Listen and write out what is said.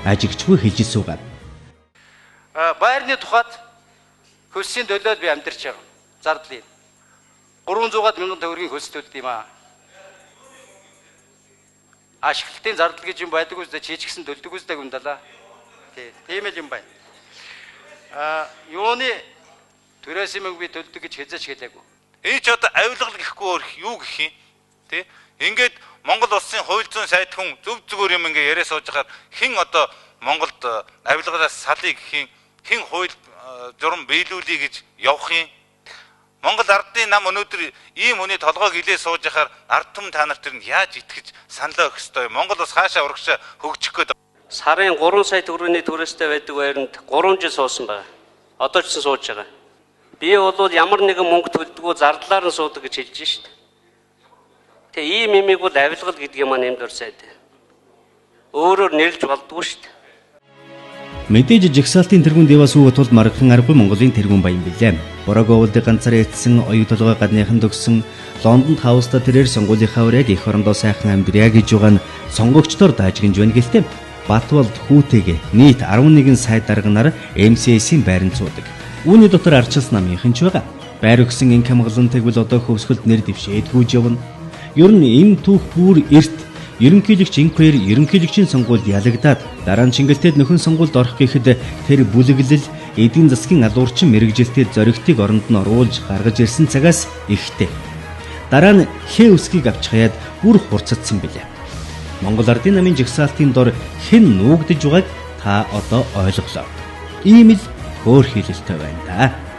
ажигчгүй хэлж суугаад. Байрны тухайд хөлсийн төлөөл би амьдарч байгаа. Зардлын 300 мянган төгрөгийн хөлс төлд юм аа. Ашиглалтын зардал гэж юм байдаг үстэй чи ч гэсэн төлдөг үстэй юм далаа. Тийм л юм байна. Юуны төрөөс юм би төлдөг гэж хэзээ ч хэлээгүй. Энд ч одоо авилгал гэхгүй өөр юу гэх юм? Тэ? Ингээд Монгол улсын хууль зүйн сайд хүн зөв зүгээр юм ингээ яриа сууж байгаа хэн одоо Монголд авилгалаас салъя гэх юм хэн хууль журам биелүүлэе гэж явах юм? Монгол ардын нам өнөөдөр ийм хүний толгойг илээ сууж яхаар ард түмэн та нарт нь яаж итгэж саналаа өгөх ёстой юм? Монгол бас хаашаа урагшаа хөгжих гээд сарын 3 сая төгрөгийн төрөөстэй байдаг байранд 3 жил суусан байна. Одоо ч гэсэн сууж байгаа. Би бол ямар нэгэн мөнгө төлдөггүй зардлаар нь суудаг гэж хэлж шít. Тэгээ ийм имийг бол авилгал гэдгийг маань нэмд урсаад. Өөрөөр нэрлж болдгоо шít. Мэдээж жигсаалтын тэргүүн дэвас үүгт тулд маргахан аргагүй Монголын тэргүүн баян билээ. Борог оволдыг ганцаараа эцсэн оюу толгой гадныхан төгсөн Лондонд хауста тэрээр сонгуулийнхаа үрэг их орондоо сайхан амьдрья гэж байгаа нь сонгогчдоор даажгинж байна гэлтэй. Батболд хүүтэйг нийт 11 сая дарганаар MCS-ийн байранд суудаг. Үүний дотор арчилс намынхан ч байгаа. Байр өгсөн инк хамгаалалтыг бол одоо хөвсгөлд нэр дэвшээдгүүж явна. Ер нь эм түүх бүр эрт ерөнхийлөгч инквер ерөнхийлөгчийн сонгуульд ялагдаад дараа нь Чингэлтэд нөхөн сонгуульд орох гэхэд тэр бүлэглэл эдийн засгийн алуурчин мэрэгжилтэд зоригтыг оронд нь оруулж гаргаж ирсэн цагаас ихтэй. Дараа нь хээ үсгийг авч хаяад бүр хурцдсан билээ. Монгол ардын намын жигсаалтын дор хэн нүүгдэж байгааг та одоо ойлголоо. Ийм л хөөр хэлэлтэй байна да.